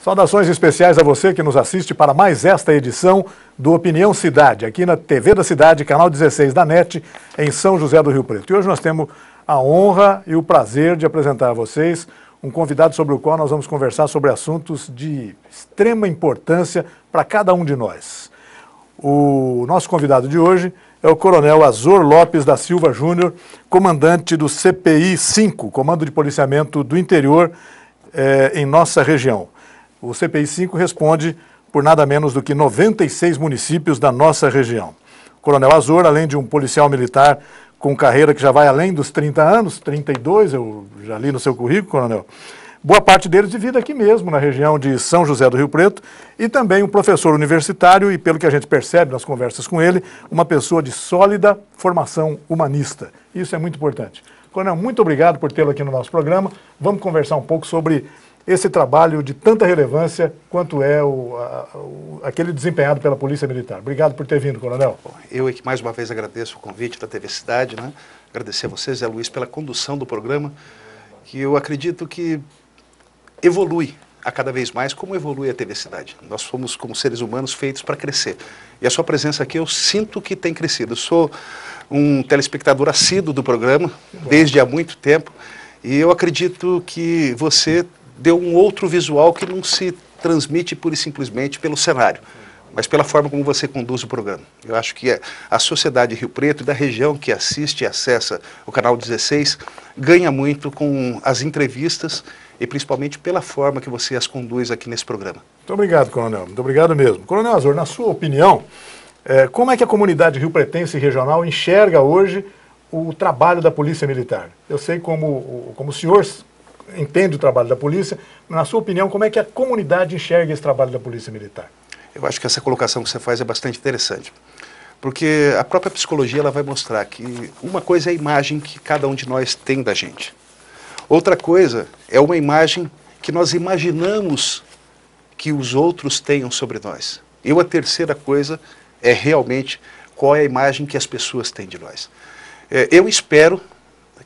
Saudações especiais a você que nos assiste para mais esta edição do Opinião Cidade, aqui na TV da Cidade, canal 16 da NET, em São José do Rio Preto. E hoje nós temos a honra e o prazer de apresentar a vocês um convidado sobre o qual nós vamos conversar sobre assuntos de extrema importância para cada um de nós. O nosso convidado de hoje é o Coronel Azor Lopes da Silva Júnior, comandante do CPI-5, Comando de Policiamento do Interior, em nossa região. O CPI-5 responde por nada menos do que 96 municípios da nossa região. O Coronel Azor, além de um policial militar com carreira que já vai além dos 30 anos, 32, eu já li no seu currículo, Coronel, boa parte deles de vida aqui mesmo, na região de São José do Rio Preto, e também um professor universitário e, pelo que a gente percebe nas conversas com ele, uma pessoa de sólida formação humanista. Isso é muito importante. Coronel, muito obrigado por tê-lo aqui no nosso programa. Vamos conversar um pouco sobre esse trabalho de tanta relevância quanto é aquele desempenhado pela Polícia Militar. Obrigado por ter vindo, Coronel. Bom, eu é que mais uma vez agradeço o convite da TV Cidade, né? Agradecer a você, Zé Luiz, pela condução do programa, que eu acredito que evolui a cada vez mais, como evolui a TV Cidade. Nós somos, como seres humanos, feitos para crescer. E a sua presença aqui, eu sinto que tem crescido. Eu sou um telespectador assíduo do programa, desde há muito tempo, e eu acredito que você deu um outro visual que não se transmite pura e simplesmente pelo cenário, mas pela forma como você conduz o programa. Eu acho que a sociedade de Rio Preto e da região que assiste e acessa o canal 16 ganha muito com as entrevistas e principalmente pela forma que você as conduz aqui nesse programa. Muito obrigado, Coronel. Muito obrigado mesmo. Coronel Azor, na sua opinião, como é que a comunidade rio-pretense e regional enxerga hoje o trabalho da Polícia Militar? Eu sei como o senhor entende o trabalho da polícia, mas na sua opinião, como é que a comunidade enxerga esse trabalho da Polícia Militar? Eu acho que essa colocação que você faz é bastante interessante, porque a própria psicologia ela vai mostrar que uma coisa é a imagem que cada um de nós tem da gente. Outra coisa é uma imagem que nós imaginamos que os outros tenham sobre nós. E a terceira coisa é realmente qual é a imagem que as pessoas têm de nós. Eu espero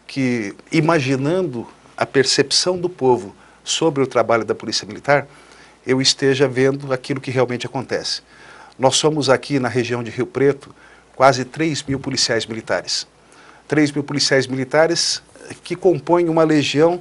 que, imaginando a percepção do povo sobre o trabalho da Polícia Militar, eu esteja vendo aquilo que realmente acontece. Nós somos aqui na região de Rio Preto quase 3.000 policiais militares. 3.000 policiais militares que compõem uma legião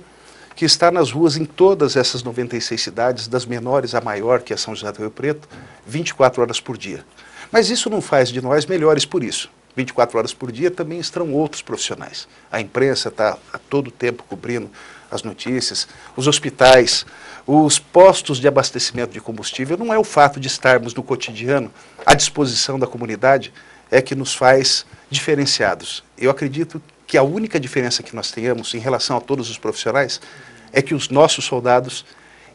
que está nas ruas em todas essas 96 cidades, das menores à maior, que é São José do Rio Preto, 24 horas por dia. Mas isso não faz de nós melhores por isso. 24 horas por dia também estarão outros profissionais. A imprensa está a todo tempo cobrindo as notícias, os hospitais, os postos de abastecimento de combustível. Não é o fato de estarmos no cotidiano à disposição da comunidade é que nos faz diferenciados. Eu acredito que a única diferença que nós tenhamos em relação a todos os profissionais é que os nossos soldados,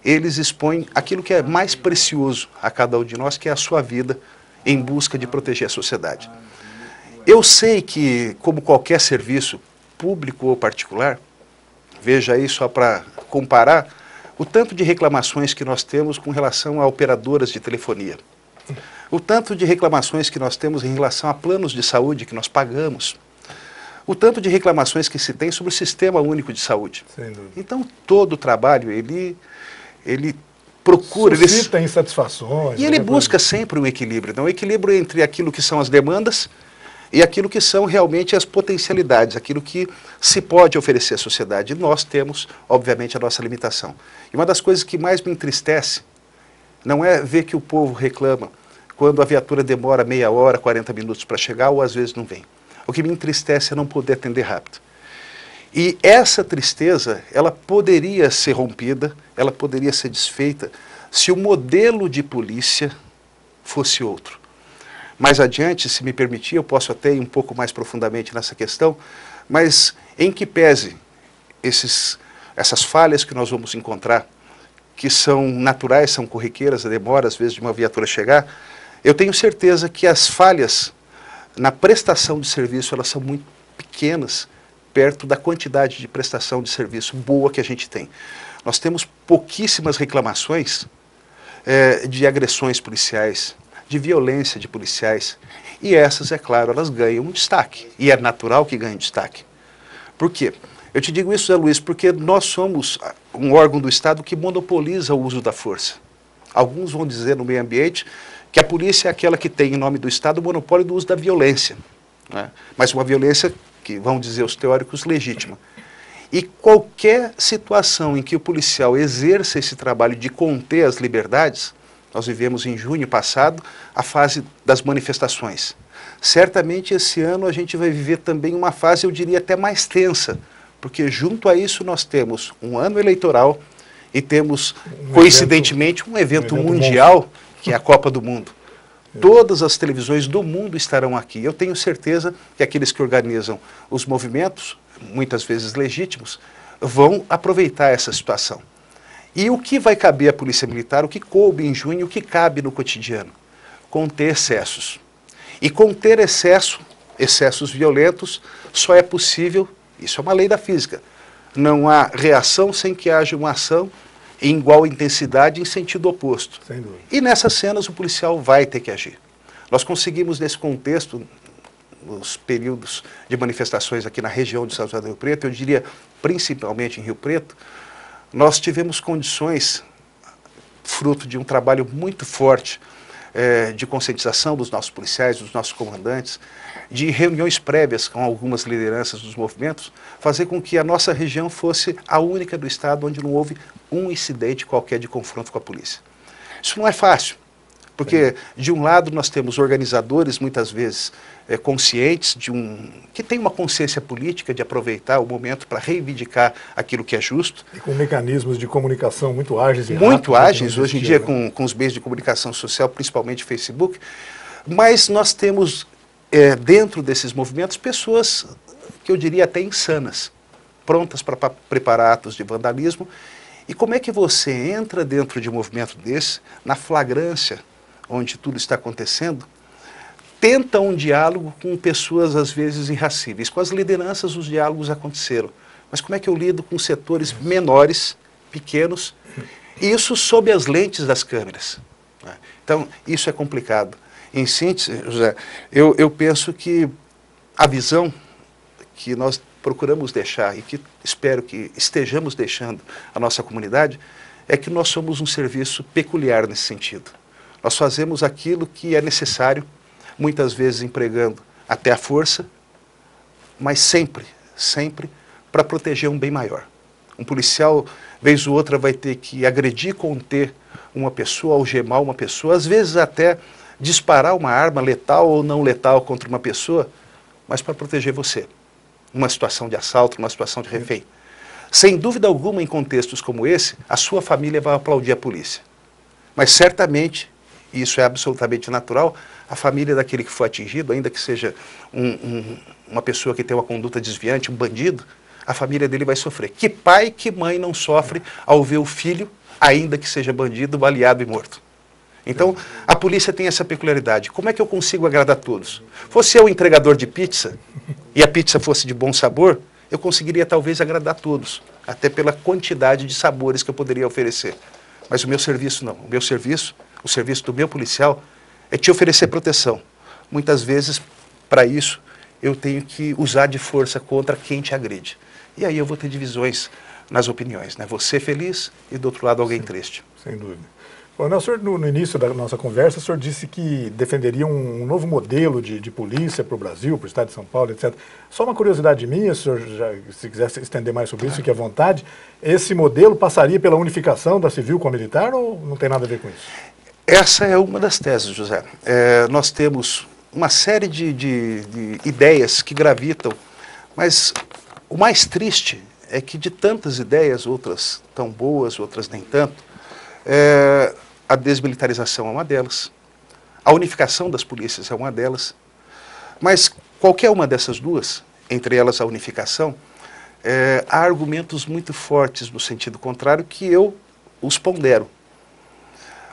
eles expõem aquilo que é mais precioso a cada um de nós, que é a sua vida, em busca de proteger a sociedade. Eu sei que, como qualquer serviço, público ou particular, veja aí só para comparar, o tanto de reclamações que nós temos com relação a operadoras de telefonia, o tanto de reclamações que nós temos em relação a planos de saúde que nós pagamos, o tanto de reclamações que se tem sobre o Sistema Único de Saúde. Então, todo o trabalho, ele procura... Suscita insatisfações. E ele busca sempre um equilíbrio, não? Um equilíbrio entre aquilo que são as demandas e aquilo que são realmente as potencialidades, aquilo que se pode oferecer à sociedade. E nós temos, obviamente, a nossa limitação. E uma das coisas que mais me entristece não é ver que o povo reclama quando a viatura demora meia hora, 40 minutos para chegar, ou às vezes não vem. O que me entristece é não poder atender rápido. E essa tristeza, ela poderia ser rompida, ela poderia ser desfeita, se o modelo de polícia fosse outro. Mais adiante, se me permitir, eu posso até ir um pouco mais profundamente nessa questão, mas em que pese essas falhas que nós vamos encontrar, que são naturais, são corriqueiras, a demora às vezes de uma viatura chegar, eu tenho certeza que as falhas na prestação de serviço, elas são muito pequenas, perto da quantidade de prestação de serviço boa que a gente tem. Nós temos pouquíssimas reclamações de agressões policiais, de violência de policiais, e essas, é claro, elas ganham um destaque, e é natural que ganhem destaque. Por quê? Eu te digo isso, Zé Luiz, porque nós somos um órgão do Estado que monopoliza o uso da força. Alguns vão dizer no meio ambiente que a polícia é aquela que tem, em nome do Estado, o monopólio do uso da violência, né? Mas uma violência que, vão dizer os teóricos, legítima. E qualquer situação em que o policial exerça esse trabalho de conter as liberdades, nós vivemos em junho passado a fase das manifestações. Certamente esse ano a gente vai viver também uma fase, eu diria, até mais tensa, porque junto a isso nós temos um ano eleitoral e temos, coincidentemente, um evento mundial, que é a Copa do Mundo. Todas as televisões do mundo estarão aqui. Eu tenho certeza que aqueles que organizam os movimentos, muitas vezes legítimos, vão aproveitar essa situação. E o que vai caber à Polícia Militar, o que coube em junho, o que cabe no cotidiano? Conter excessos. E conter excessos violentos, só é possível, isso é uma lei da física, não há reação sem que haja uma ação em igual intensidade em sentido oposto. Sem dúvida. E nessas cenas o policial vai ter que agir. Nós conseguimos, nesse contexto, nos períodos de manifestações aqui na região de São José do Rio Preto, eu diria principalmente em Rio Preto, nós tivemos condições, fruto de um trabalho muito forte, de conscientização dos nossos policiais, dos nossos comandantes, de reuniões prévias com algumas lideranças dos movimentos, fazer com que a nossa região fosse a única do estado onde não houve um incidente qualquer de confronto com a polícia. Isso não é fácil, porque de um lado nós temos organizadores, muitas vezes conscientes, que têm uma consciência política de aproveitar o momento para reivindicar aquilo que é justo. E com mecanismos de comunicação muito ágeis e rápidos. Muito ágeis, hoje em dia, com os meios de comunicação social, principalmente Facebook. Mas nós temos, dentro desses movimentos, pessoas que eu diria até insanas, prontas para preparar atos de vandalismo. E como é que você entra dentro de um movimento desse, na flagrância, onde tudo está acontecendo, tenta um diálogo com pessoas, às vezes, irracíveis. Com as lideranças, os diálogos aconteceram. Mas como é que eu lido com setores menores, pequenos, e isso sob as lentes das câmeras? Então, isso é complicado. Em síntese, José, eu penso que a visão que nós procuramos deixar e que espero que estejamos deixando a nossa comunidade é que nós somos um serviço peculiar nesse sentido. Nós fazemos aquilo que é necessário, muitas vezes empregando até a força, mas sempre, sempre para proteger um bem maior. Um policial, vez ou outra, vai ter que agredir, conter uma pessoa, algemar uma pessoa, às vezes até disparar uma arma letal ou não letal contra uma pessoa, mas para proteger você. Uma situação de assalto, uma situação de refém. Sem dúvida alguma, em contextos como esse, a sua família vai aplaudir a polícia. Mas certamente, e isso é absolutamente natural, a família daquele que foi atingido, ainda que seja uma pessoa que tem uma conduta desviante, um bandido, a família dele vai sofrer. Que pai, que mãe não sofre ao ver o filho, ainda que seja bandido, baleado e morto? Então, a polícia tem essa peculiaridade. Como é que eu consigo agradar todos? Fosse eu entregador de pizza, e a pizza fosse de bom sabor, eu conseguiria talvez agradar todos, até pela quantidade de sabores que eu poderia oferecer. Mas o meu serviço não. O meu serviço, o serviço do meu policial, é te oferecer proteção. Muitas vezes, para isso, eu tenho que usar de força contra quem te agride. E aí eu vou ter divisões nas opiniões, né? Você feliz e do outro lado alguém triste. Sem dúvida. Bom, o senhor, no início da nossa conversa, o senhor disse que defenderia um novo modelo de polícia para o Brasil, para o estado de São Paulo, etc. Só uma curiosidade minha, se o senhor se quiser estender mais sobre isso, fique à vontade. Esse modelo passaria pela unificação da civil com a militar ou não tem nada a ver com isso? Essa é uma das teses, José. Nós temos uma série de ideias que gravitam, mas o mais triste é que de tantas ideias, outras tão boas, outras nem tanto, a desmilitarização é uma delas, a unificação das polícias é uma delas, mas qualquer uma dessas duas, entre elas a unificação, há argumentos muito fortes no sentido contrário que eu os pondero.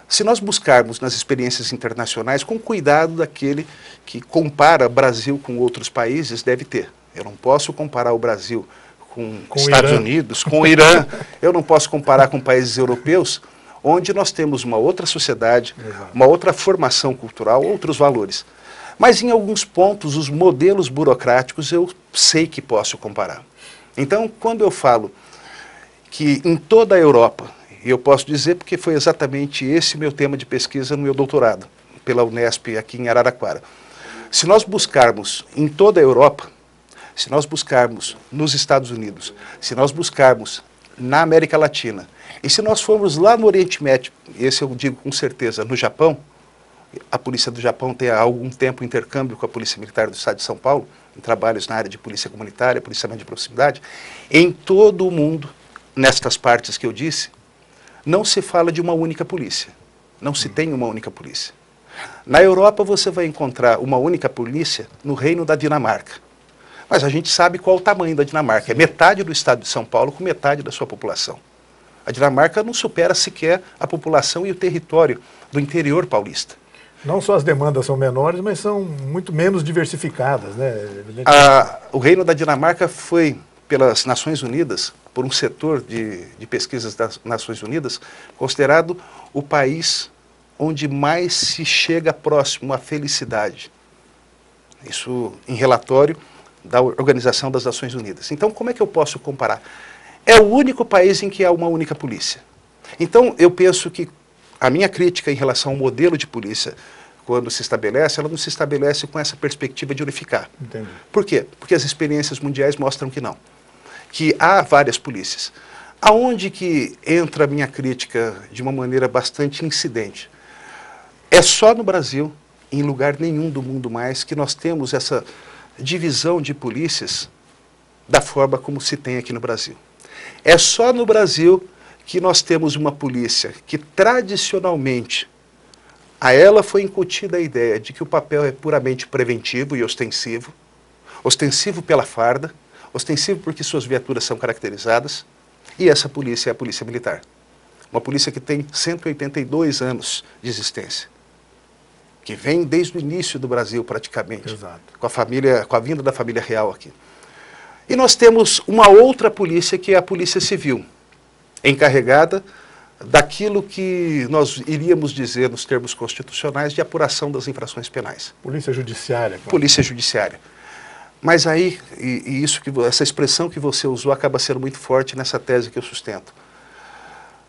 Se nós buscarmos nas experiências internacionais, com cuidado daquele que compara Brasil com outros países, deve ter. Eu não posso comparar o Brasil com Estados Unidos, com o Irã, eu não posso comparar com países europeus, onde nós temos uma outra sociedade, uma outra formação cultural, outros valores. Mas em alguns pontos, os modelos burocráticos eu sei que posso comparar. Então, quando eu falo que em toda a Europa, e eu posso dizer porque foi exatamente esse meu tema de pesquisa no meu doutorado, pela Unesp aqui em Araraquara. Se nós buscarmos em toda a Europa, se nós buscarmos nos Estados Unidos, se nós buscarmos na América Latina, e se nós formos lá no Oriente Médio, esse eu digo com certeza, no Japão, a polícia do Japão tem há algum tempo intercâmbio com a Polícia Militar do Estado de São Paulo, em trabalhos na área de polícia comunitária, policiamento de proximidade, em todo o mundo, nestas partes que eu disse, não se fala de uma única polícia, não se tem uma única polícia. Na Europa você vai encontrar uma única polícia no Reino da Dinamarca. Mas a gente sabe qual o tamanho da Dinamarca. É metade do estado de São Paulo com metade da sua população. A Dinamarca não supera sequer a população e o território do interior paulista. Não só as demandas são menores, mas são muito menos diversificadas, né? O Reino da Dinamarca foi, pelas Nações Unidas, por um setor de pesquisas das Nações Unidas, considerado o país onde mais se chega próximo à felicidade. Isso em relatório da Organização das Nações Unidas. Então, como é que eu posso comparar? É o único país em que há uma única polícia. Então, eu penso que a minha crítica em relação ao modelo de polícia, quando se estabelece, ela não se estabelece com essa perspectiva de unificar. Entendi. Por quê? Porque as experiências mundiais mostram que não. Que há várias polícias. Aonde que entra a minha crítica de uma maneira bastante incidente? É só no Brasil, em lugar nenhum do mundo mais, que nós temos essa divisão de polícias da forma como se tem aqui no Brasil. É só no Brasil que nós temos uma polícia que tradicionalmente a ela foi incutida a ideia de que o papel é puramente preventivo e ostensivo, ostensivo pela farda, ostensivo porque suas viaturas são caracterizadas, e essa polícia é a Polícia Militar. Uma polícia que tem 182 anos de existência, que vem desde o início do Brasil praticamente. Exato. Com a vinda da família real aqui. E nós temos uma outra polícia que é a Polícia Civil, encarregada daquilo que nós iríamos dizer nos termos constitucionais de apuração das infrações penais. Polícia Judiciária. Claro. Polícia Judiciária. Mas aí, essa expressão que você usou acaba sendo muito forte nessa tese que eu sustento.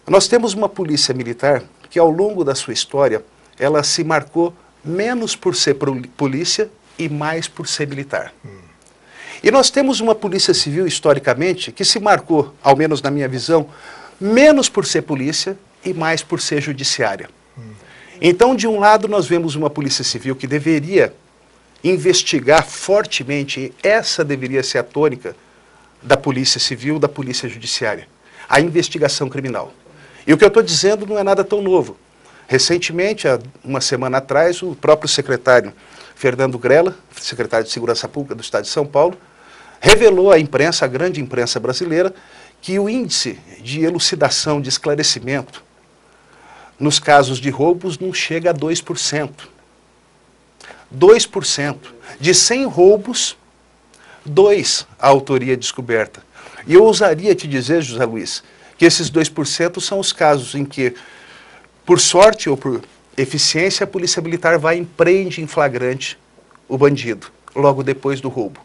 Nós temos uma polícia militar que ao longo da sua história, ela se marcou menos por ser polícia e mais por ser militar. E nós temos uma polícia civil, historicamente, que se marcou, ao menos na minha visão, menos por ser polícia e mais por ser judiciária. Então, de um lado, nós vemos uma polícia civil que deveria investigar fortemente, e essa deveria ser a tônica da polícia civil, da polícia judiciária, a investigação criminal. E o que eu estou dizendo não é nada tão novo. Recentemente, há uma semana atrás, o próprio secretário Fernando Grella, secretário de Segurança Pública do Estado de São Paulo, revelou à imprensa, à grande imprensa brasileira, que o índice de elucidação, de esclarecimento, nos casos de roubos não chega a 2%. 2%. De 100 roubos, 2 a autoria descoberta. E eu ousaria te dizer, José Luiz, que esses 2% são os casos em que, por sorte ou por eficiência, a Polícia Militar vai e prende em flagrante o bandido, logo depois do roubo.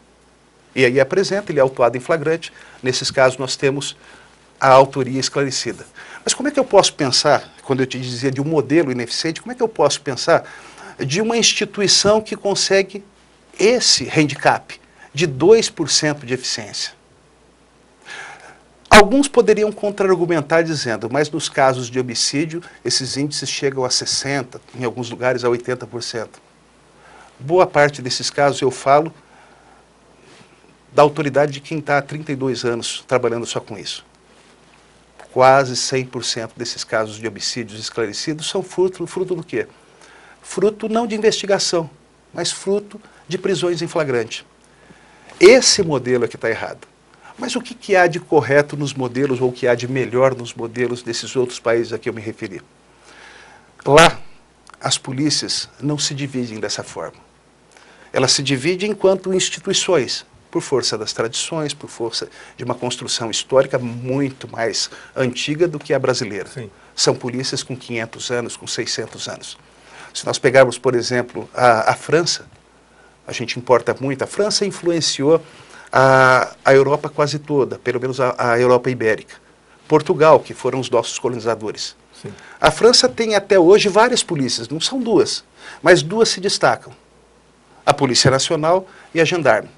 E aí apresenta, ele é autuado em flagrante. Nesses casos nós temos a autoria esclarecida. Mas como é que eu posso pensar, quando eu te dizia de um modelo ineficiente, como é que eu posso pensar de uma instituição que consegue esse handicap de 2% de eficiência? Alguns poderiam contra-argumentar dizendo, mas nos casos de homicídio, esses índices chegam a 60%, em alguns lugares a 80%. Boa parte desses casos eu falo da autoridade de quem está há 32 anos trabalhando só com isso. Quase 100% desses casos de homicídios esclarecidos são fruto do quê? Fruto não de investigação, mas fruto de prisões em flagrante. Esse modelo é que está errado. Mas o que há de correto nos modelos, ou o que há de melhor nos modelos desses outros países a que eu me referi? Lá, as polícias não se dividem dessa forma. Elas se dividem enquanto instituições, por força das tradições, por força de uma construção histórica muito mais antiga do que a brasileira. Sim. São polícias com 500 anos, com 600 anos. Se nós pegarmos, por exemplo, a França, a gente importa muito, a França influenciou a Europa quase toda, pelo menos a Europa ibérica, Portugal, que foram os nossos colonizadores. Sim. A França tem até hoje várias polícias, não são duas, mas duas se destacam. A Polícia Nacional e a Gendarme.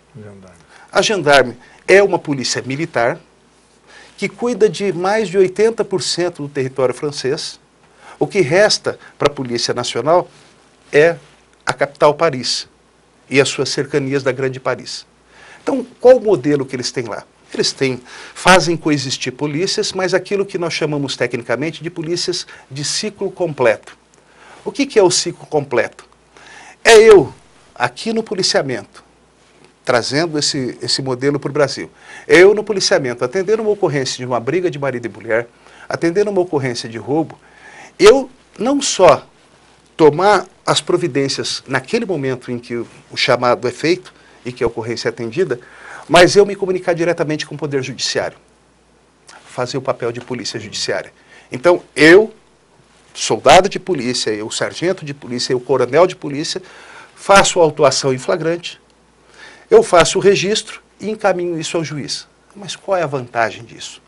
A Gendarme é uma polícia militar que cuida de mais de 80% do território francês. O que resta para a Polícia Nacional é a capital Paris e as suas cercanias da Grande Paris. Então, qual o modelo que eles têm lá? Eles fazem coexistir polícias, mas aquilo que nós chamamos tecnicamente de polícias de ciclo completo. O que é o ciclo completo? É eu, aqui no policiamento, trazendo esse modelo para o Brasil. É eu no policiamento, atendendo uma ocorrência de uma briga de marido e mulher, atendendo uma ocorrência de roubo, eu não só tomar as providências naquele momento em que o chamado é feito e que a ocorrência é atendida, mas eu me comunicar diretamente com o Poder Judiciário, fazer o papel de polícia judiciária. Então, eu, soldado de polícia, eu, sargento de polícia, eu, coronel de polícia, faço a autuação em flagrante, eu faço o registro e encaminho isso ao juiz. Mas qual é a vantagem disso?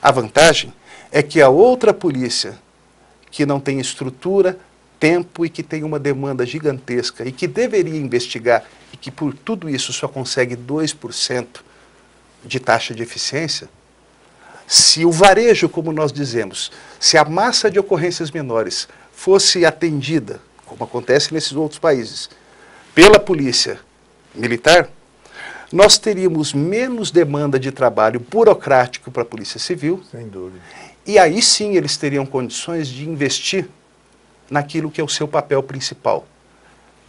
A vantagem é que a outra polícia, que não tem estrutura, tempo e que tem uma demanda gigantesca e que deveria investigar e que por tudo isso só consegue 2% de taxa de eficiência, se o varejo, como nós dizemos, se a massa de ocorrências menores fosse atendida, como acontece nesses outros países, pela polícia militar, nós teríamos menos demanda de trabalho burocrático para a Polícia Civil. Sem dúvida. E aí sim eles teriam condições de investir naquilo que é o seu papel principal,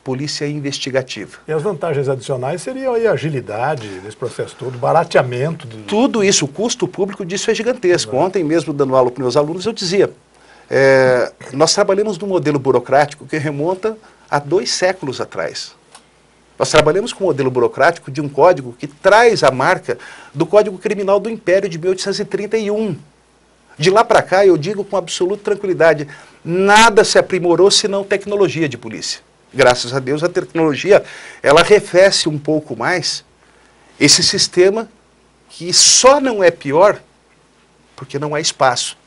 polícia investigativa. E as vantagens adicionais seriam aí a agilidade desse processo todo, barateamento. Tudo isso, o custo público disso é gigantesco. Exato. Ontem mesmo, dando aula para os meus alunos, eu dizia, nós trabalhamos num modelo burocrático que remonta a 2 séculos atrás. Nós trabalhamos com um modelo burocrático de um código que traz a marca do Código Criminal do Império de 1831. De lá para cá, eu digo com absoluta tranquilidade, nada se aprimorou senão tecnologia de polícia. Graças a Deus, a tecnologia, ela arrefece um pouco mais esse sistema que só não é pior porque não há espaço.